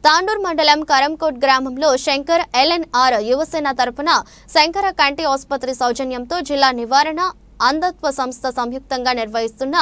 తాండూర్ మండలం కరంకోట్ గ్రామంలో శంకర్ ఎల్ఎన్ఆర్ యువసేన తరపున శంకర కంటి ఆసుపత్రి సౌజన్యంతో జిల్లా నివారణ అంధత్వ సంస్థ సంయుక్తంగా నిర్వహిస్తున్న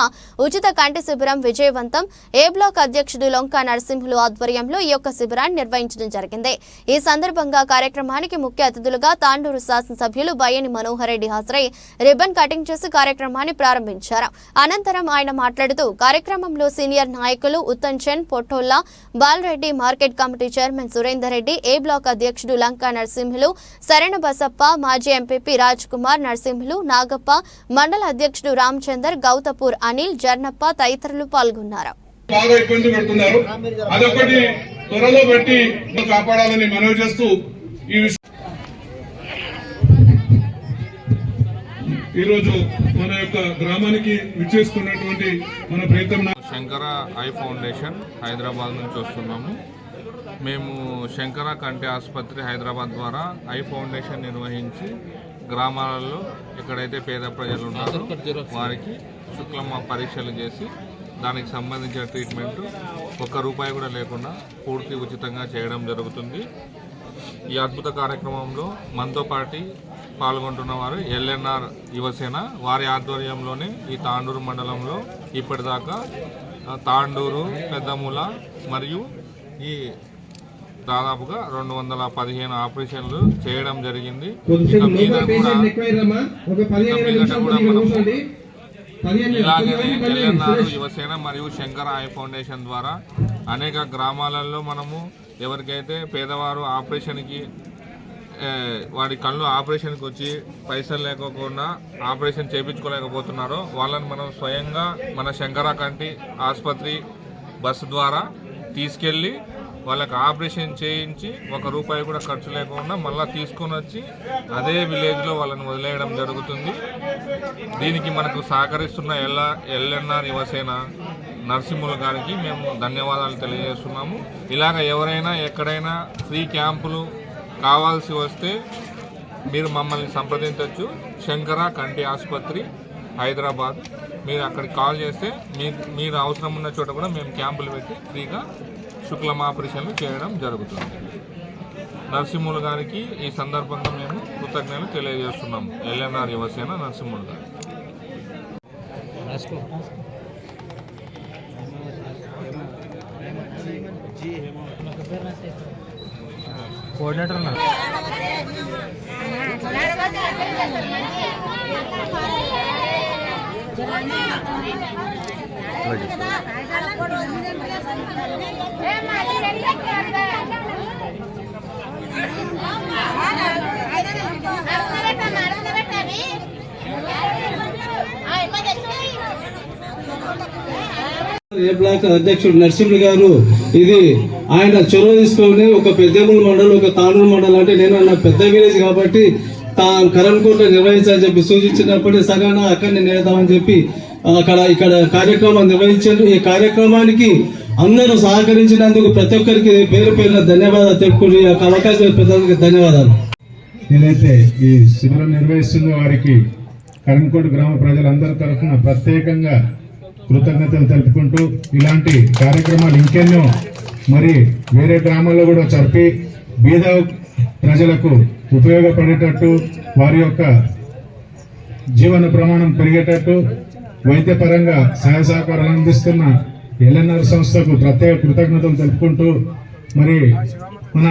ఉచిత కంటి శిబిరం విజయవంతం. ఏ బ్లాక్ అధ్యక్షుడు లొంకా నరసింహులు ఆధ్వర్యంలో ఈ యొక్క శిబిరాన్ని నిర్వహించడం జరిగింది. ఈ సందర్భంగా కార్యక్రమానికి ముఖ్య అతిథులుగా తాండూరు శాసనసభ్యులు బయ్యని మనోహర్ రెడ్డి హాజరై రిబ్బన్ కటింగ్ చేసి కార్యక్రమాన్ని ప్రారంభించారు. అనంతరం ఆయన మాట్లాడుతూ కార్యక్రమంలో సీనియర్ నాయకులు Uttam Chand, Pottolla Balareddy, market committee chairman Surender Reddy, A block అధ్యక్షుడు లంకా నరసింహులు, శరణ బసప్ప, మాజీ ఎంపీపీ రాజ్ కుమార్ నరసింహులు, నాగప్ప, మండల అధ్యక్షుడు రామచందర్, గౌతపూర్ అనిల్, జర్నప్ప తదితరులు పాల్గొన్నారు. బాగా ఇబ్బంది పెడుతున్నారు. అదొకటి త్వరలో పెట్టి కాపాడాలని మనవి చేస్తూ ఈరోజు మన యొక్క గ్రామానికి విచ్చేసుకున్నటువంటి మన ప్రీతం శంకర ఐ ఫౌండేషన్ హైదరాబాద్ నుంచి వస్తున్నాము. మేము శంకర కంటి ఆసుపత్రి హైదరాబాద్ ద్వారా ఐ ఫౌండేషన్ నిర్వహించి గ్రామాలలో ఎక్కడైతే పేద ప్రజలు ఉన్నారో వారికి శుక్లమ్మ పరీక్షలు చేసి దానికి సంబంధించిన ట్రీట్మెంట్ ₹1 కూడా లేకుండా పూర్తి ఉచితంగా చేయడం జరుగుతుంది. ఈ అద్భుత కార్యక్రమంలో మనతో పాటు పాల్గొంటున్న వారు ఎల్ఎన్ఆర్ యువసేన, వారి ఆధ్వర్యంలోనే ఈ తాండూరు మండలంలో ఇప్పటిదాకా తాండూరు, పెద్దమూల మరియు ఈ దాదాపుగా 215 ఆపరేషన్లు చేయడం జరిగింది. ఇలాగనే ఎల్ఎన్ఆర్ యువసేన మరియు శంకర ఐ ఫౌండేషన్ ద్వారా అనేక గ్రామాలలో మనము ఎవరికైతే పేదవారు ఆపరేషన్కి వాడి కళ్ళు ఆపరేషన్కి వచ్చి పైసలు లేకోకుండా ఆపరేషన్ చేయించుకోలేకపోతున్నారో వాళ్ళని మనం స్వయంగా మన శంకర కంటి ఆసుపత్రి బస్సు ద్వారా తీసుకెళ్ళి వాళ్ళకి ఆపరేషన్ చేయించి ₹1 కూడా ఖర్చు లేకుండా మళ్ళీ తీసుకొని వచ్చి అదే విలేజ్లో వాళ్ళని వదిలేయడం జరుగుతుంది. దీనికి మనకు సహకరిస్తున్న ఎల్ఎన్ఆర్ యువసేన నరసింహుల గారికి మేము ధన్యవాదాలు తెలియజేస్తున్నాము. ఇలాగ ఎవరైనా ఎక్కడైనా ఫ్రీ క్యాంపులు కావాల్సి వస్తే మీరు మమ్మల్ని సంప్రదించవచ్చు. శంకర కంటి ఆసుపత్రి హైదరాబాద్, మీరు అక్కడికి కాల్ చేస్తే మీరు అవసరం ఉన్న చోట కూడా మేము క్యాంపులు పెట్టి ఫ్రీగా శుక్లమ ఆపరేషన్లు చేయడం జరుగుతుంది. నరసింహుల గారికి ఈ సందర్భంగా మేము కృతజ్ఞతలు తెలియజేస్తున్నాము. ఎల్ఎన్ఆర్ యువసేన నరసింహుల గారు. కోఆర్డినేటర్ ఏ బ్లాక్ అధ్యక్షుడు నరసింహులు గారు ఇది ఆయన చొరవ తీసుకొని ఒక పెద్దమూల మండలం, ఒక తాండూరు మండలం, అంటే నేను నా పెద్ద విలేజ్ కాబట్టి కరంకోట నిర్వహించాలని చెప్పి సూచించినప్పటికీ సగన అక్కడనే నేడతామని చెప్పి ఇక్కడ కార్యక్రమం నిర్వహించారు. ఈ కార్యక్రమానికి అందరూ సహకరించినందుకు ప్రతి ఒక్కరికి పేరు పేరున ధన్యవాదాలు తెలుపుకుంటూ ఈ యొక్క అవకాశం పెద్దలకి ధన్యవాదాలు. ఏదైతే ఈ శిబిరం నిర్వహిస్తుందో వారికి కరంకోట గ్రామ ప్రజలందరి తరఫున ప్రత్యేకంగా కృతజ్ఞతలు తెలుపుకుంటూ ఇలాంటి కార్యక్రమాలు ఇంకెన్నో మరి వేరే గ్రామాల్లో కూడా జరిపి బీద ప్రజలకు ఉపయోగపడేటట్టు, వారి యొక్క జీవన ప్రమాణం పెరిగేటట్టు వైద్యపరంగా సహాయ సహకారాలు అందిస్తున్న ఎల్ఎన్ఆర్ సంస్థకు ప్రత్యేక కృతజ్ఞతలు తెలుపుకుంటూ మరి మన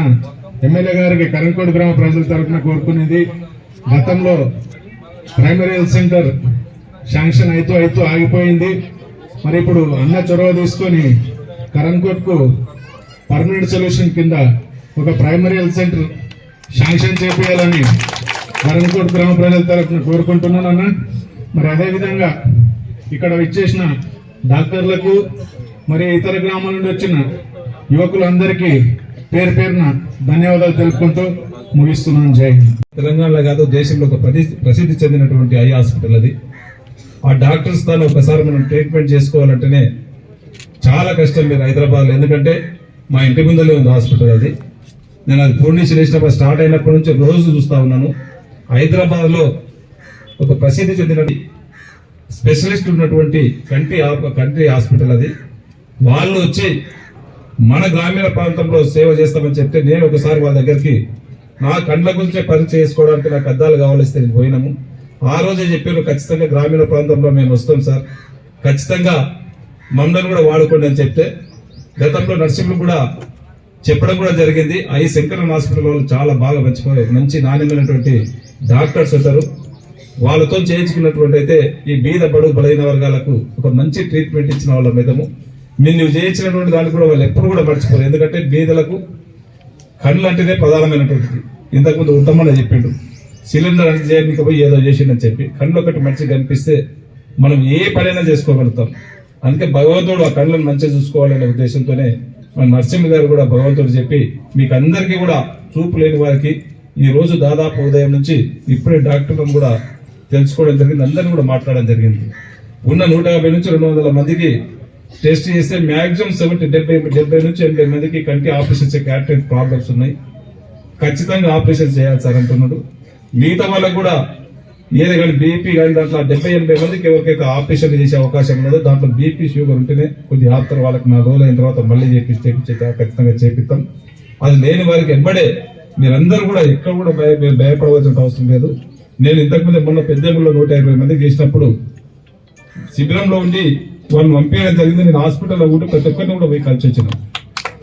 ఎమ్మెల్యే గారికి కరంకోట గ్రామ ప్రజల తరఫున కోరుకునేది, గతంలో ప్రైమరీ హెల్త్ సెంటర్ శాంక్షన్ అవుతూ ఆగిపోయింది. మరి ఇప్పుడు అన్న చొరవ తీసుకొని కరంకోట్కు పర్మనెంట్ సొల్యూషన్ కింద ఒక ప్రైమరీ హెల్త్ సెంటర్ శాంక్షన్ చేయాలని కరంకోట్ గ్రామ ప్రజల తరఫున కోరుకుంటున్నాను అన్న. మరి అదేవిధంగా ఇక్కడ విచ్చేసిన డాక్టర్లకు మరి ఇతర గ్రామాల నుండి వచ్చిన యువకులందరికీ పేరు పేరున ధన్యవాదాలు తెలుపుకుంటూ ముగిస్తున్నాను. జై హింద్. తెలంగాణలో కాదు దేశంలో ఒక ప్రసిద్ధి చెందినటువంటి ఐ హాస్పిటల్ అది. ఆ డాక్టర్స్ తాను ఒకసారి మనం ట్రీట్మెంట్ చేసుకోవాలంటేనే చాలా కష్టం మీరు హైదరాబాద్లో, ఎందుకంటే మా ఇంటి ముందరే ఉంది హాస్పిటల్ అది. నేను అది ఫోన్ నుంచి లేచినప్పుడు స్టార్ట్ అయినప్పటి నుంచి రోజు చూస్తూ ఉన్నాను. హైదరాబాద్లో ఒక ప్రసిద్ధి చెందిన స్పెషలిస్ట్ ఉన్నటువంటి కంటి హాస్పిటల్ అది. వాళ్ళు వచ్చి మన గ్రామీణ ప్రాంతంలో సేవ చేస్తామని చెప్తే నేను ఒకసారి వాళ్ళ దగ్గరికి నా కండ్ల గురించే పరీక్ష చేసుకోవడానికి నాకు అద్దాలు కావాలిస్తే నేను పోయినాము. ఆ రోజే చెప్పారు ఖచ్చితంగా గ్రామీణ ప్రాంతంలో మేము వస్తాం సార్, ఖచ్చితంగా మమ్మల్ని కూడా వాడుకోండి అని చెప్తే గతంలో నర్సింహులు కూడా చెప్పడం కూడా జరిగింది. ఐ శంకరన్ హాస్పిటల్ వాళ్ళు చాలా బాగా మంచి నాణ్యమైనటువంటి డాక్టర్స్ ఉంటారు, వాళ్ళతో చేయించుకున్నటువంటి అయితే ఈ బీద బడుగు బలైన వర్గాలకు ఒక మంచి ట్రీట్మెంట్ ఇచ్చిన వాళ్ళ మీదము నువ్వు చేయించినటువంటి దాన్ని కూడా వాళ్ళు ఎప్పుడు కూడా మర్చిపోరు. ఎందుకంటే బీదలకు కళ్ళు అంటేనే ప్రధానమైనటువంటిది. ఇంతకుముందు ఉత్తమని చెప్పిండు, సిలిండర్ అంటే చేయడానికి పోయి ఏదో చేసిండని చెప్పి కళ్ళు ఒకటి మంచిగా కనిపిస్తే మనం ఏ పనైనా చేసుకోగలుగుతాం. అందుకే భగవంతుడు ఆ కళ్ళను మంచిగా చూసుకోవాలనే ఉద్దేశంతోనే మన నరసింహ గారు కూడా భగవంతుడు చెప్పి మీకు అందరికీ కూడా చూపు లేని వారికి ఈ రోజు దాదాపు ఉదయం నుంచి ఇప్పుడే డాక్టర్లను కూడా తెలుసుకోవడం జరిగింది, అందరినీ కూడా మాట్లాడడం జరిగింది. ఉన్న 150 నుంచి 200 మందికి టెస్ట్ చేస్తే మాక్సిమం 70 నుంచి 80 మందికి కంటి ఆపరేషన్ క్యారెక్టర్ ప్రాబ్లమ్స్ ఉన్నాయి, ఖచ్చితంగా ఆపరేషన్ చేయాలి సార్ అంటున్నాడు. మిగతా వాళ్ళకు కూడా ఏదో కానీ బీపీ కానీ దాంట్లో 70-80 మందికి ఎవరికైతే ఆపరేషన్ చేసే అవకాశం ఉన్నదో దాంట్లో బీపీ షుగర్ ఉంటేనే కొద్దిగా ఆపుతారు. వాళ్ళకి 4 రోజులు అయిన తర్వాత మళ్ళీ చేపించే ఖచ్చితంగా చేపిస్తాం. అది లేని వారికి ఎంబడే మీరందరూ కూడా ఎక్కడ కూడా భయపడవలసిన అవసరం లేదు. నేను ఇంతకుముందు మొన్న పెద్దెములో 150 మందికి చేసినప్పుడు శిబిరంలో ఉండి వాళ్ళు పంపించడం జరిగింది. నేను హాస్పిటల్లో కూడా ప్రతి ఒక్కరిని కూడా పోయి కలిసి వచ్చినాను,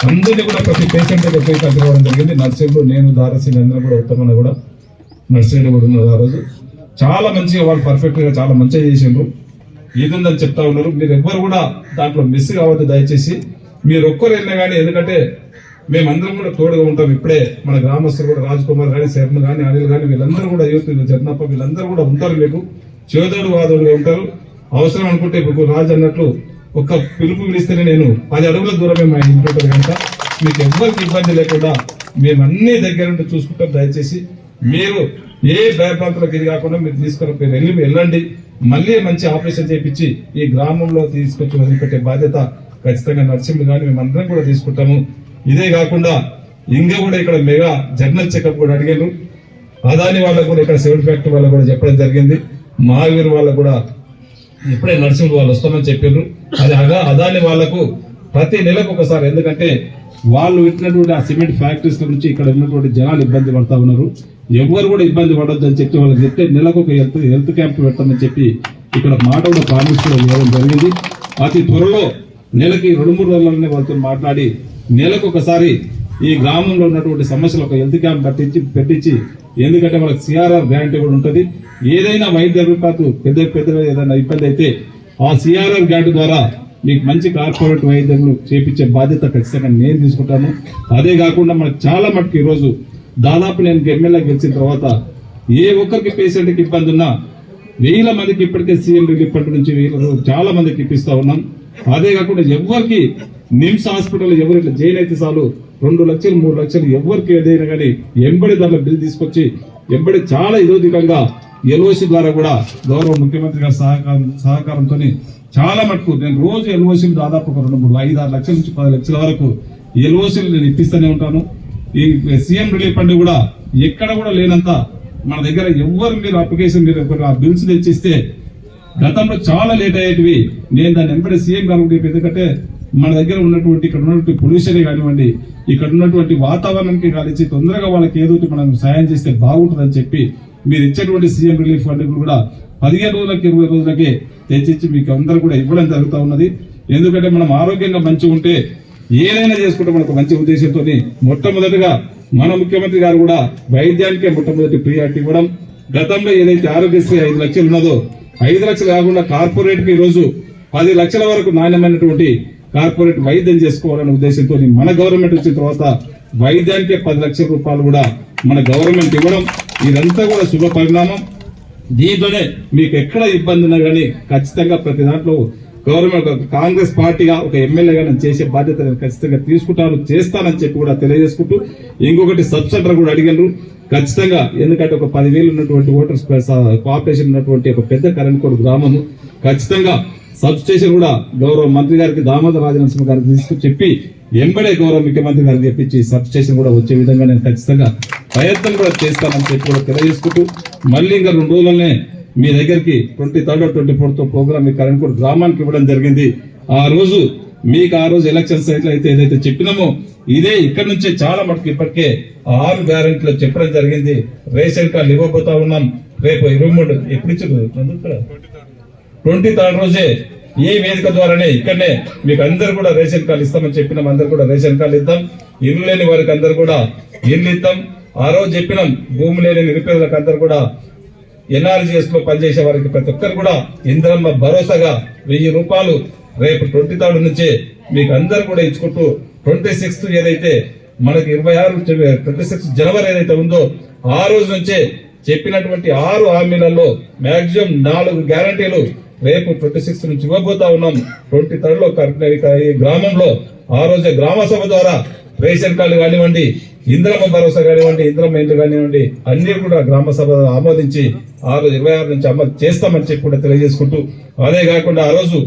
అందరినీ కూడా ప్రతి పేషెంట్ దగ్గర పోయి కలిసి రావడం జరిగింది. నర్సింహులు నేను దారసింగ్ అందరూ కూడా ఉత్తమన్న కూడా నర్సింహులు కూడా ఉన్నారు. ఆ రోజు చాలా మంచిగా వాళ్ళు పర్ఫెక్ట్ గా చాలా మంచిగా చేసిండ్రు. ఏదుందని చెప్తా ఉన్నారు. మీరు ఎవ్వరు కూడా దాంట్లో మిస్ కావద్దు దయచేసి. మీరు ఒక్కరు వెళ్ళినా కానీ, ఎందుకంటే మేమందరం కూడా తోడుగా ఉంటాం. ఇప్పుడే మన గ్రామస్తులు కూడా రాజ్ కుమార్ కానీ శర్మ కానీ అనిల్ కానీ వీళ్ళందరూ కూడా యూత్ జగనప్ప వీళ్ళందరూ కూడా ఉంటారు. మీకు చేదోడు వాదోడుగా ఉంటారు. అవసరం అనుకుంటే ఇప్పుడు రాజు అన్నట్లు ఒక్క పిలుపు పిలిస్తేనే నేను 10 అడుగుల దూరమే మా ఇంట్లో కనుక మీకు ఎవరికి ఇబ్బంది లేకుండా మేము అన్ని దగ్గర నుండి చూసుకుంటాం. దయచేసి మీరు ఏ భయప్రాంతాలకు ఇది కాకుండా మీరు తీసుకుని వెళ్ళండి. మళ్ళీ మంచి ఆపరేషన్ చేయించి ఈ గ్రామంలో తీసుకొచ్చి వదిలిపెట్టే బాధ్యత ఖచ్చితంగా నర్సింహులు కానీ మేమందరం కూడా తీసుకుంటాము. ఇదే కాకుండా ఇంకా కూడా ఇక్కడ మెగా జర్నల్ చెకప్ కూడా అడిగారు. అదాని వాళ్ళకు కూడా ఇక్కడ సివిల్ ఫ్యాక్టరీ వాళ్ళకు కూడా చెప్పడం జరిగింది. మహావీర్ వాళ్ళకు కూడా ఇప్పుడే నర్సింహులు వాళ్ళు వస్తామని చెప్పారు. అది అదాని వాళ్లకు ప్రతి నెలకు ఒకసారి, ఎందుకంటే వాళ్ళు ఇచ్చినటువంటి ఆ సిమెంట్ ఫ్యాక్టరీస్ నుంచి ఇక్కడ ఉన్నటువంటి జనాలు ఇబ్బంది పడతా ఉన్నారు. ఎవరు కూడా ఇబ్బంది పడొద్దు అని చెప్పి వాళ్ళకి చెప్తే నెలకు ఒక హెల్త్ క్యాంప్ పెడతామని చెప్పి ఇక్కడ మాట కూడా ప్రామిస్ కూడా ఇవ్వడం జరిగింది. అతి త్వరలో నెలకి 2-3 రోజులనే వాళ్ళతో మాట్లాడి నెలకు ఒకసారి ఈ గ్రామంలో ఉన్నటువంటి సమస్యలు ఒక హెల్త్ క్యాంప్ పెట్టించి, ఎందుకంటే వాళ్ళకి సిఆర్ఆర్ గ్యారంటీ కూడా ఉంటుంది. ఏదైనా వైద్య విపత్తు పెద్ద ఏదైనా ఇబ్బంది అయితే ఆ సిఆర్ఆర్ గ్యారంటీ ద్వారా మీకు మంచి కార్పొరేట్ వైద్యులు చేపించే బాధ్యత ఖచ్చితంగా నేను తీసుకుంటాను. అదే కాకుండా మనకు చాలా మటుకు ఈరోజు దాదాపు నేను ఎమ్మెల్యే గెలిచిన తర్వాత ఏ ఒక్కరికి పేషెంట్ కి ఇబ్బంది ఉన్నా 1000 మందికి ఇప్పటికే సీఎం రిలీఫ్ ఫండ్ నుంచి చాలా మందికి ఇప్పిస్తా ఉన్నాం. అదే కాకుండా ఎవరికి నిమ్స్ హాస్పిటల్ ఎవరు ఇట్లా జైన్ అయితే చాలు 2 లక్షలు 3 లక్షలు ఎవరికి ఏదైనా కానీ ఎంబడి దాంట్లో బిల్ తీసుకొచ్చి ఎంబడి చాలా ఇదోధికంగా ఎల్ఓసి ద్వారా కూడా గౌరవ ముఖ్యమంత్రి గారి సహకారంతో చాలా మటుకు నేను రోజు ఎల్ఓసీలు దాదాపు ఒక 2-3-5-6 లక్షల నుంచి 10 లక్షల వరకు ఎల్ఓసీలు నేను ఇప్పిస్తూనే ఉంటాను. ఈ సీఎం రిలీఫ్ ఫండ్ కూడా ఎక్కడ కూడా లేనంత మన దగ్గర ఎవరు మీరు అప్లికేషన్ మీరు ఆ బిల్స్ తెచ్చిస్తే గతంలో చాలా లేట్ అయ్యేటివి నేను దాన్ని ఎంబడి సీఎం గారు, ఎందుకంటే మన దగ్గర ఉన్నటువంటి ఇక్కడ ఉన్నటువంటి పొల్యూషన్ కానివ్వండి, ఇక్కడ ఉన్నటువంటి వాతావరణానికి కలిసి తొందరగా వాళ్ళకి ఏదో మనం సాయం చేస్తే బాగుంటుందని చెప్పి మీరు ఇచ్చేటువంటి సీఎం రిలీఫ్ ఫండ్ కూడా 15 రోజులకి 20 రోజులకే తెచ్చిచ్చి మీకు అందరూ కూడా ఇవ్వడం జరుగుతూ ఉన్నది. ఎందుకంటే మనం ఆరోగ్యంగా మంచిగా ఉంటే ఏదైనా చేసుకుంటే మనకు మంచి ఉద్దేశంతో మొట్టమొదటిగా మన ముఖ్యమంత్రి గారు కూడా వైద్యానికే మొట్టమొదటి ప్రియారిటీ ఇవ్వడం. గతంలో ఏదైతే ఆరోగ్యశ్రీ 5 లక్షలు ఉన్నదో 5 లక్షలు కాకుండా కార్పొరేట్ కి ఈ రోజు 10 లక్షల వరకు నాణ్యమైనటువంటి కార్పొరేట్ వైద్యం చేసుకోవాలనే ఉద్దేశంతో మన గవర్నమెంట్ వచ్చిన తర్వాత వైద్యానికే 10 లక్షల రూపాయలు కూడా మన గవర్నమెంట్ ఇవ్వడం, ఇదంతా కూడా శుభ పరిణామం. దీంతోనే మీకు ఎక్కడ ఇబ్బంది ఉన్నా కానీ ఖచ్చితంగా ప్రతి దాంట్లో గవర్నమెంట్ కాంగ్రెస్ పార్టీగా ఒక ఎమ్మెల్యేగా నేను చేసే బాధ్యత నేను ఖచ్చితంగా చేస్తానని చెప్పి కూడా తెలియజేసుకుంటూ ఇంకొకటి సబ్ సెంటర్ కూడా అడిగారు ఖచ్చితంగా. ఎందుకంటే ఒక 10,000 ఉన్నటువంటి ఓటర్స్ పాపులేషన్ ఉన్నటువంటి ఒక పెద్ద కరణ్కోట్ గ్రామము, ఖచ్చితంగా సబ్ స్టేషన్ కూడా గౌరవ మంత్రి గారికి దామోదర రాజనరసింహ గారికి తీసుకు చెప్పి ఎంబడే గౌరవ ముఖ్యమంత్రి గారికి చెప్పించి సబ్ స్టేషన్ కూడా వచ్చే విధంగా నేను ఖచ్చితంగా ప్రయత్నం కూడా చేస్తానని చెప్పి కూడా తెలియజేసుకుంటూ మళ్ళీ ఇంకా 2 రోజులనే మీ దగ్గరికి 23rd or 24th ప్రోగ్రామ్ మీ కరణ్కోట్ గ్రామానికి ఇవ్వడం జరిగింది. ఆ రోజు మీకు ఆ రోజు ఎలక్షన్ సైట్ అయితే ఏదైతే చెప్పినామో ఇదే ఇక్కడ నుంచే చాలా మటుకు ఇప్పటికే 6 గ్యారెంటీలు చెప్పడం జరిగింది. రేషన్ కార్డులు ఇవ్వబోతా ఉన్నాం. రేపు 23 ఎప్పుడు ఇచ్చారు 23rd రోజే ఈ వేదిక ద్వారానే ఇక్కడనే మీకు అందరు కూడా రేషన్ కార్డు ఇస్తామని చెప్పినాం. అందరు కూడా రేషన్ కార్డు ఇద్దాం. ఇల్లు లేని వారికి అందరు కూడా ఇల్లు ఇద్దాం. ఆ రోజు చెప్పినాం భూమి లేని నిరుపేదలకు అందరు కూడా ఎన్ఆర్జీఎస్ లో పనిచేసే వారికి ప్రతి ఒక్కరు కూడా ఇంద్రమ్మ భరోసాగా 1000 రూపాయలు రేపు 23rd నుంచే మీకు అందరు కూడా ఇచ్చుకుంటూ 26th ఏదైతే మనకి 26 జనవరి ఏదైతే ఉందో ఆ రోజు నుంచే చెప్పినటువంటి 6 హామీలలో మాక్సిమం 4 గ్యారంటీలు రేపు 26 నుంచి ఇవ్వబోతా ఉన్నాం. 23rd లో ఈ గ్రామంలో ఆ రోజే గ్రామ సభ ద్వారా రేషన్ కార్డు కానివ్వండి, ఇంద్రమ్మ భరోసా కానివ్వండి, ఇంద్రమ్మ ఇండ్లు కానివ్వండి అన్ని కూడా గ్రామ సభ ఆమోదించి ఆ రోజు 26 నుంచి అమలు చేస్తామని చెప్పి కూడా తెలియజేసుకుంటూ, అదే కాకుండా ఆ రోజు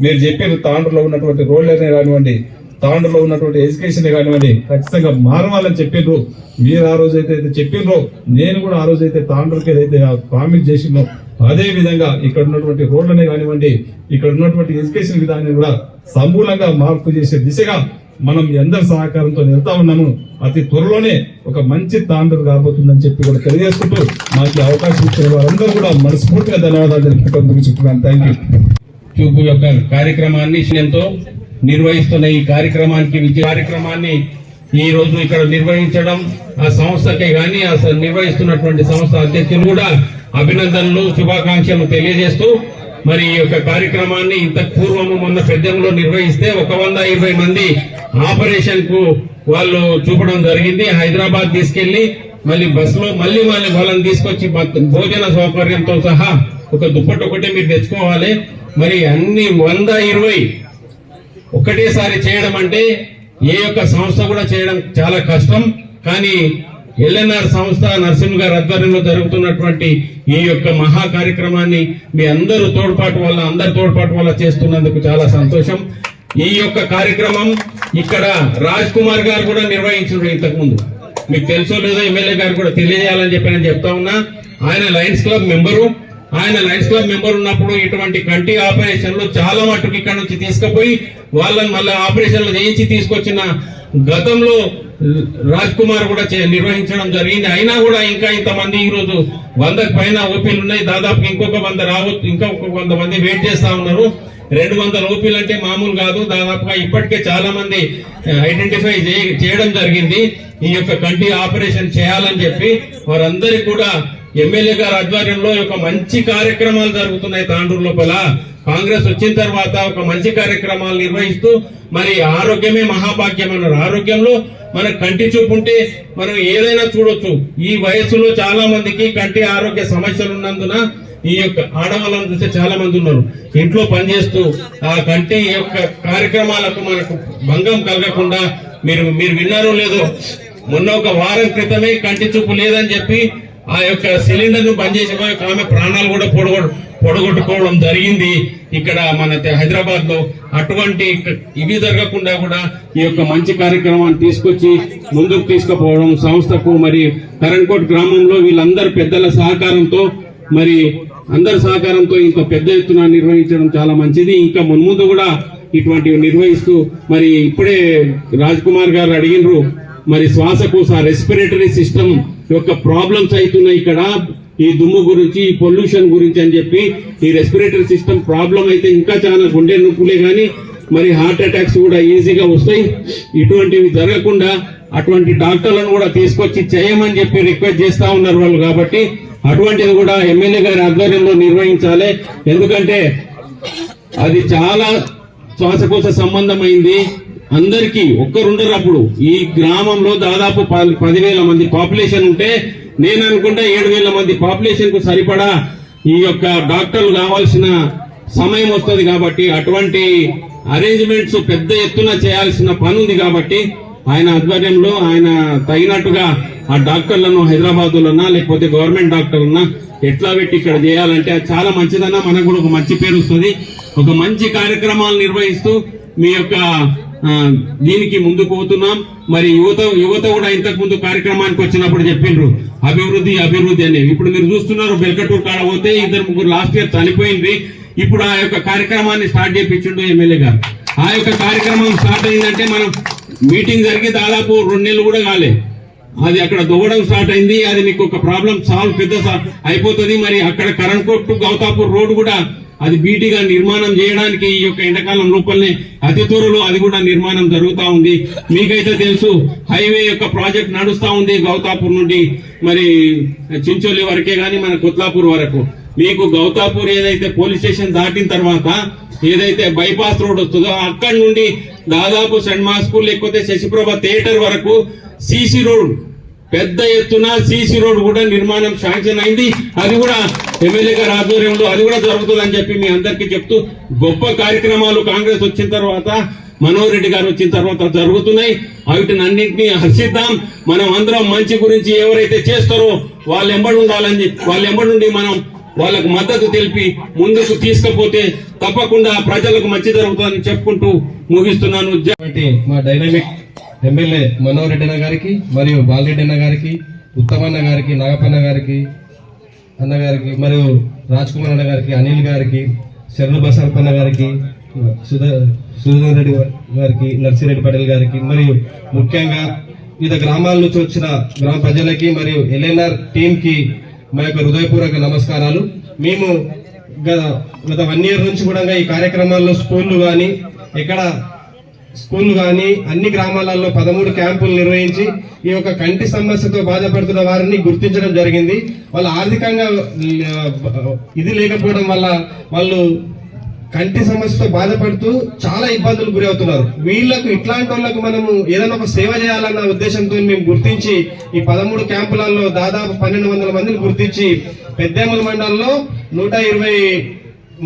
మీరు చెప్పిన తాండ్రులో ఉన్నటువంటి రోడ్లనే కానివ్వండి, తాండ్రులో ఉన్నటువంటి ఎడ్యుకేషన్ కానివ్వండి ఖచ్చితంగా మారవాలని చెప్పిండ్రు. మీరు ఆ రోజు అయితే చెప్పిండ్రో నేను కూడా ఆ రోజు అయితే తాండ్రుకి ఏదైతే ప్రామిస్ చేసిందో అదే విధంగా ఇక్కడ ఉన్నటువంటి రోడ్లనే కానివ్వండి, ఇక్కడ ఉన్నటువంటి ఎడ్యుకేషన్ విధానాన్ని కూడా సమూలంగా మార్పు చేసే దిశగా మనం అందరి సహకారంతో వెళ్తా ఉన్నాము. అతి త్వరలోనే ఒక మంచి తాండ్రు రాబోతుందని చెప్పి కూడా తెలియజేసుకుంటూ మాకు అవకాశం ఇచ్చిన వారందరూ కూడా మనస్ఫూర్తిగా ధన్యవాదాలు తెలుపుకుంటూ ముగించుకుంటున్నాను. Thank you. చూపు యొక్క కార్యక్రమాన్ని ఎంతో నిర్వహిస్తున్న ఈ కార్యక్రమాన్ని ఈ రోజు ఇక్కడ నిర్వహించడం ఆ సంస్థకే గాని ఆ నిర్వహిస్తున్నటువంటి సంస్థ అధ్యక్షులు కూడా అభినందనలు శుభాకాంక్షలు తెలియజేస్తూ మరి ఈ యొక్క కార్యక్రమాన్ని ఇంత పూర్వము మొన్న పెద్దంలో నిర్వహిస్తే 120 మంది ఆపరేషన్ కు వాళ్ళు చూపడం జరిగింది. హైదరాబాద్ తీసుకెళ్లి మళ్ళీ బస్సులో మళ్ళీ వాళ్ళని తీసుకొచ్చి భోజన సౌకర్యంతో సహా ఒక దుప్పటి ఒకటే మీరు తెచ్చుకోవాలి. మరి అన్ని 120 ఒకటేసారి చేయడం అంటే ఏ యొక్క సంస్థ కూడా చేయడం చాలా కష్టం. కానీ ఎల్ఎన్ఆర్ సంస్థ నరసింహ గారి ఆధ్వర్యంలో జరుగుతున్నటువంటి ఈ యొక్క మహా కార్యక్రమాన్ని మీ అందరి తోడ్పాటు వల్ల చేస్తున్నందుకు చాలా సంతోషం. ఈ యొక్క కార్యక్రమం ఇక్కడ రాజ్ కుమార్ గారు కూడా నిర్వహించారు ఇంతకు ముందు. మీకు తెలుసో లేదో ఎమ్మెల్యే గారు కూడా తెలియజేయాలని చెప్పి నేను చెప్తా ఉన్నా. ఆయన లయన్స్ క్లబ్ మెంబర్ ఉన్నప్పుడు ఇటువంటి కంటి ఆపరేషన్లు చాలా మట్టుకు ఇక్కడ నుంచి తీసుకుపోయి వాళ్ళని మళ్ళీ ఆపరేషన్లు చేయించి తీసుకొచ్చిన గతంలో రాజ్ కుమార్ కూడా నిర్వహించడం జరిగింది. అయినా కూడా ఇంకా ఇంతమంది ఈ రోజు 100కు పైన ఓపీలు ఉన్నాయి. దాదాపు ఇంకొక 100 రావచ్చు, ఇంకొక 100 మంది వెయిట్ చేస్తా ఉన్నారు. 200 ఓపీలు అంటే మామూలు కాదు. దాదాపుగా ఇప్పటికే చాలా మంది ఐడెంటిఫై చేయడం జరిగింది. ఈ యొక్క కంటి ఆపరేషన్ చేయాలని చెప్పి వారందరికీ కూడా ఎమ్మెల్యే గారి ఆధ్వర్యంలో ఒక మంచి కార్యక్రమాలు జరుగుతున్నాయి. తాండూరు లోపల కాంగ్రెస్ వచ్చిన తర్వాత ఒక మంచి కార్యక్రమాలు నిర్వహిస్తూ మరి ఆరోగ్యమే మహాభాగ్యం అన్నారు. ఆరోగ్యంలో మన కంటి చూపు ఉంటే మనం ఏదైనా చూడొచ్చు. ఈ వయసులో చాలా మందికి కంటి ఆరోగ్య సమస్యలు ఉన్నందున ఈ యొక్క ఆడవాళ్ళని చూస్తే చాలా మంది ఉన్నారు ఇంట్లో పనిచేస్తూ ఆ కంటి యొక్క కార్యక్రమాలకు మనకు భంగం కలగకుండా మీరు విన్నారో లేదో మొన్న ఒక వారం క్రితమే కంటి చూపు లేదని చెప్పి ఆ యొక్క సిలిండర్ ను బంద్ చేసి ఆమె ప్రాణాలు కూడా పొడగొట్టుకోవడం జరిగింది ఇక్కడ మన హైదరాబాద్ లో. అటువంటి ఇవి జరగకుండా కూడా ఈ యొక్క మంచి కార్యక్రమాన్ని తీసుకొచ్చి ముందుకు తీసుకుపోవడం సంస్థకు మరి కరణ్కోట్ గ్రామంలో వీళ్ళందరూ పెద్దల సహకారంతో మరి అందరి సహకారంతో ఇంత పెద్ద ఎత్తున నిర్వహించడం చాలా మంచిది. ఇంకా మున్ముందు కూడా ఇటువంటివి నిర్వహిస్తూ మరి ఇప్పుడే రాజ్ కుమార్ గారు అడిగినరు మరి శ్వాసకోశ రెస్పిరేటరీ సిస్టమ్ యొక్క ప్రాబ్లమ్స్ అవుతున్నాయి ఇక్కడ ఈ దుమ్ము గురించి ఈ పొల్యూషన్ గురించి అని చెప్పి. ఈ రెస్పిరేటరీ సిస్టమ్ ప్రాబ్లం అయితే ఇంకా చాలా గుండె నొప్పులే కానీ మరి హార్ట్ అటాక్స్ కూడా ఈజీగా వస్తాయి. ఇటువంటివి జరగకుండా అటువంటి డాక్టర్లను కూడా తీసుకొచ్చి చేయమని చెప్పి రిక్వెస్ట్ చేస్తా ఉన్నారు వాళ్ళు. కాబట్టి అటువంటిది కూడా ఎమ్మెల్యే గారి ఆధ్వర్యంలో నిర్వహించాలి. ఎందుకంటే అది చాలా శ్వాసకోశ సంబంధమైంది. అందరికీ ఒక్కరుండరు. అప్పుడు ఈ గ్రామంలో దాదాపు 10,000 మంది పాపులేషన్ ఉంటే నేను అనుకుంటా 7,000 మంది పాపులేషన్ కు సరిపడా ఈ యొక్క డాక్టర్లు కావాల్సిన సమయం వస్తుంది. కాబట్టి అటువంటి అరేంజ్మెంట్స్ పెద్ద ఎత్తున చేయాల్సిన పని ఉంది. కాబట్టి ఆయన ఆధ్వర్యంలో ఆయన తగినట్టుగా ఆ డాక్టర్లను హైదరాబాద్ లోనా లేకపోతే గవర్నమెంట్ డాక్టర్లన్నా ఎట్లా పెట్టి ఇక్కడ చేయాలంటే అది చాలా మంచిదన్నా మనకు కూడా ఒక మంచి పేరు వస్తుంది. ఒక మంచి కార్యక్రమాలు నిర్వహిస్తూ మీ యొక్క దీనికి ముందుకు పోతున్నాం. మరి యువత కూడా ఇంతకు ముందు కార్యక్రమానికి వచ్చినప్పుడు చెప్పిండ్రు అభివృద్ధి అని. ఇప్పుడు మీరు చూస్తున్నారు బెల్కటూర్ కాడ పోతే 2-3 లాస్ట్ ఇయర్ చనిపోయింది. ఇప్పుడు ఆ యొక్క కార్యక్రమాన్ని స్టార్ట్ చేయించిండు ఎమ్మెల్యే గారు. ఆ యొక్క కార్యక్రమం స్టార్ట్ అయిందంటే మనం మీటింగ్ జరిగి దాదాపు 2 నెలలు కూడా కాలే, అది అక్కడ దువ్వడం స్టార్ట్ అయింది. అది మీకు ఒక ప్రాబ్లం సాల్వ్ అయిపోతుంది. మరి అక్కడ కరణ్కోట్ టు గౌతాపూర్ రోడ్ కూడా అది బీటీగా నిర్మాణం చేయడానికి ఈ యొక్క ఎండాకాలం లోపలనే అతి త్వరలో అది కూడా నిర్మాణం జరుగుతా ఉంది. మీకైతే తెలుసు హైవే యొక్క ప్రాజెక్ట్ నడుస్తా ఉంది గౌతాపూర్ నుండి మరి చించోలి వరకే గాని మన కొత్లాపూర్ వరకు. మీకు గౌతాపూర్ ఏదైతే పోలీస్ స్టేషన్ దాటిన తర్వాత ఏదైతే బైపాస్ రోడ్ వస్తుందో అక్కడి నుండి దాదాపు సెంట్ మా స్కూల్ లేకపోతే శశిప్రభ థియేటర్ వరకు సీసీ రోడ్, పెద్ద ఎత్తున సీసీ రోడ్ కూడా నిర్మాణం శాంక్షన్ అయింది. అది కూడా ఎమ్మెల్యే గారి ఆధ్వర్యంలో అది కూడా జరుగుతుందని చెప్పి మీ అందరికీ చెప్తూ, గొప్ప కార్యక్రమాలు కాంగ్రెస్ వచ్చిన తర్వాత మనోహర్ రెడ్డి గారు వచ్చిన తర్వాత జరుగుతున్నాయి. వాటిని అన్నింటినీ హర్షిద్దాం. మనం అందరం మంచి గురించి ఎవరైతే చేస్తారో వాళ్ళు ఎంబడి ఉండాలని, వాళ్ళ ఎంబడి మనం వాళ్ళకు మద్దతు తెలిపి ముందుకు తీసుకపోతే తప్పకుండా ప్రజలకు మంచి జరుగుతుందని చెప్పుకుంటూ ముగిస్తున్నాను. మా డైనమిక్ ఎమ్మెల్యే మనోహర్ రెడ్డి అన్న గారికి మరియు బాలరెడ్డి అన్న గారికి, ఉత్తమన్న గారికి, నాగపన్న గారికి అన్నగారికి, మరియు రాజ్ కుమార్ అన్న గారికి, అనిల్ గారికి, శరణు బసరపన్న గారికి, సుధీర్ రెడ్డి గారికి, నర్సిరెడ్డి పటేల్ గారికి, మరియు ముఖ్యంగా వివిధ గ్రామాల నుంచి వచ్చిన గ్రామ ప్రజలకి మరియు ఎల్ఎన్ఆర్ టీమ్ కి మా యొక్క హృదయపూర్వక నమస్కారాలు. మేము గత 1 year నుంచి కూడా ఈ కార్యక్రమాల్లో స్కూళ్ళు కానీ అన్ని గ్రామాలలో 13 క్యాంపులు నిర్వహించి ఈ యొక్క కంటి సమస్యతో బాధపడుతున్న వారిని గుర్తించడం జరిగింది. వాళ్ళ ఆర్థికంగా ఇది లేకపోవడం వల్ల వాళ్ళు కంటి సమస్యతో బాధపడుతూ చాలా ఇబ్బందులు గురవుతున్నారు. వీళ్లకు ఇట్లాంటి వాళ్ళకు మనము ఏదైనా ఒక సేవ చేయాలన్న ఉద్దేశంతో మేము గుర్తించి ఈ 13 క్యాంపులలో దాదాపు 1200 మందిని గుర్తించి పెద్దేముల మండలంలో 120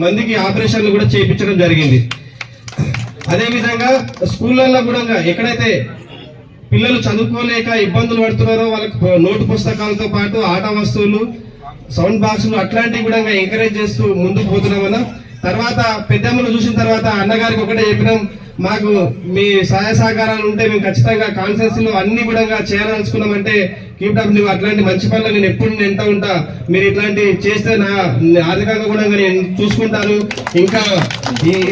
మందికి ఆపరేషన్లు కూడా చేయించడం జరిగింది. అదే విధంగా స్కూళ్ళల్లో కూడా ఎక్కడైతే పిల్లలు చదువుకోలేక ఇబ్బందులు పడుతున్నారో వాళ్ళకు నోటు పుస్తకాలతో పాటు ఆట వస్తువులు, సౌండ్ బాక్సులు అట్లాంటివి కూడా ఎంకరేజ్ చేస్తూ ముందుకు పోతున్నామన్నా. తర్వాత పెద్దమ్మలు చూసిన తర్వాత అన్నగారికి ఒకటే చెప్పినాం, మాకు మీ సహాయ సహకారాలు ఉంటే మేము ఖచ్చితంగా కాన్ఫరెన్స్ లో అన్ని కూడా చేయాలనుకున్నామంటే కీప్ అప్, నువ్వు అట్లాంటి మంచి పనులు నేను ఎప్పుడు ఎంత ఉంటా, మీరు ఇట్లాంటి చేస్తే నా ఆర్థికంగా కూడా నేను చూసుకుంటాను. ఇంకా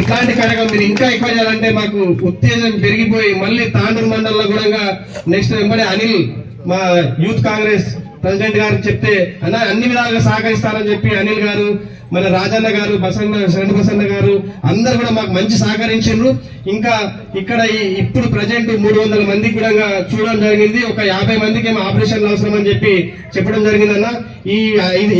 ఇట్లాంటి కార్యక్రమం మీరు ఇంకా ఎక్కువ చేయాలంటే మాకు ఉత్తేజం పెరిగిపోయి మళ్ళీ తాండూరు మండలంలో కూడా నెక్స్ట్ వెంబడే అనిల్ మా యూత్ కాంగ్రెస్ ప్రెసిడెంట్ గారు చెప్తే అన్న అన్ని విధాలుగా సహకరిస్తారని చెప్పి అనిల్ గారు, మన రాజన్న గారు, శరణు బసన్న గారు అందరు కూడా మాకు మంచి సహకరించారు. ఇంకా ఇక్కడ ఇప్పుడు ప్రజెంట్ 300 మందికి కూడా చూడడం జరిగింది. ఒక 50 మందికి ఏమో ఆపరేషన్లు అవసరం అని చెప్పి చెప్పడం జరిగిందన్న. ఈ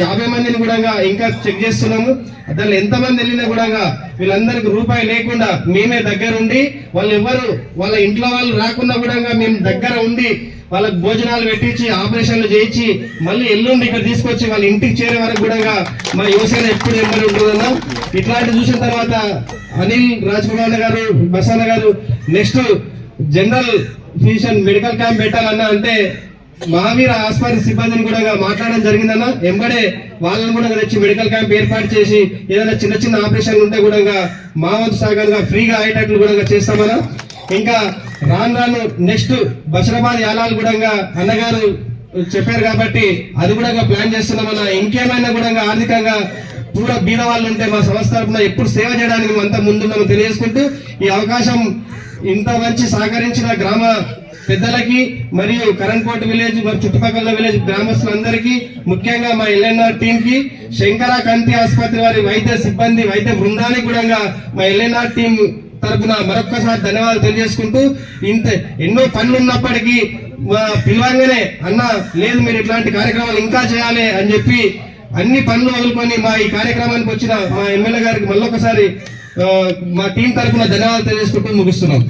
50 మందిని కూడా ఇంకా చెక్ చేస్తున్నాము. దానిలో ఎంతమంది వెళ్ళినా కూడా వీళ్ళందరికి రూపాయి లేకుండా మేమే దగ్గరుండి, వాళ్ళ ఇంట్లో వాళ్ళు రాకుండా కూడా మేము దగ్గర ఉండి వాళ్ళకి భోజనాలు పెట్టించి ఆపరేషన్లు చేయించి మళ్ళీ ఎల్లుండి ఇక్కడ తీసుకొచ్చి వాళ్ళ ఇంటికి చేరే వరకు కూడా మా యువసేన ఎప్పుడు ఎంబడి ఉంటుందన్నా. ఇట్లాంటి చూసిన తర్వాత అనిల్ రాజ్ కుమార్ గారు, బసన్న గారు next general physician medical camp పెట్టాలన్నా అంటే మహావీర ఆసుపత్రి సిబ్బందిని కూడా మాట్లాడడం జరిగిందన్న. ఎంబడే వాళ్ళని కూడా తెచ్చి మెడికల్ క్యాంప్ ఏర్పాటు చేసి ఏదైనా చిన్న చిన్న ఆపరేషన్లు ఉంటే కూడా మా వంతు సహకారంగా ఫ్రీగా అయ్యేటట్లు కూడా చేస్తామన్నా. ఇంకా రాను నెక్స్ట్ బషరాబాద్ యాలాలు కూడా అన్నగారు చెప్పారు కాబట్టి అది కూడా ప్లాన్ చేస్తున్నామన్నా. ఇంకేమైనా కూడా ఆర్థికంగా కూడా బీద వాళ్ళు ఉంటే మా సంస్థ తరఫున ఎప్పుడు సేవ చేయడానికి మేము అంతా ముందున్నాము తెలియజేసుకుంటూ, ఈ అవకాశం ఇంత మంచి సహకరించిన గ్రామ పెద్దలకి మరియు కరణ్కోట్ విలేజ్ మరి చుట్టుపక్కల విలేజ్ గ్రామస్తులందరికీ, ముఖ్యంగా మా ఎల్ఎన్ఆర్ టీం కి, శంకర కంటి ఆసుపత్రి వారి వైద్య సిబ్బంది వైద్య బృందానికి కూడా మా ఎల్ఎన్ఆర్ టీం తరఫున మరొక్కసారి ధన్యవాదాలు తెలియజేసుకుంటూ, ఎన్నో పనులు ఉన్నప్పటికీ పిలవంగానే అన్న లేదు మీరు ఇట్లాంటి కార్యక్రమాలు ఇంకా చేయాలి అని చెప్పి అన్ని పనులు వదులుకొని మా ఈ కార్యక్రమానికి వచ్చిన మా ఎమ్మెల్యే గారికి మళ్ళొకసారి మా టీం తరఫున ధన్యవాదాలు తెలియజేసుకుంటూ ముగిస్తున్నాం.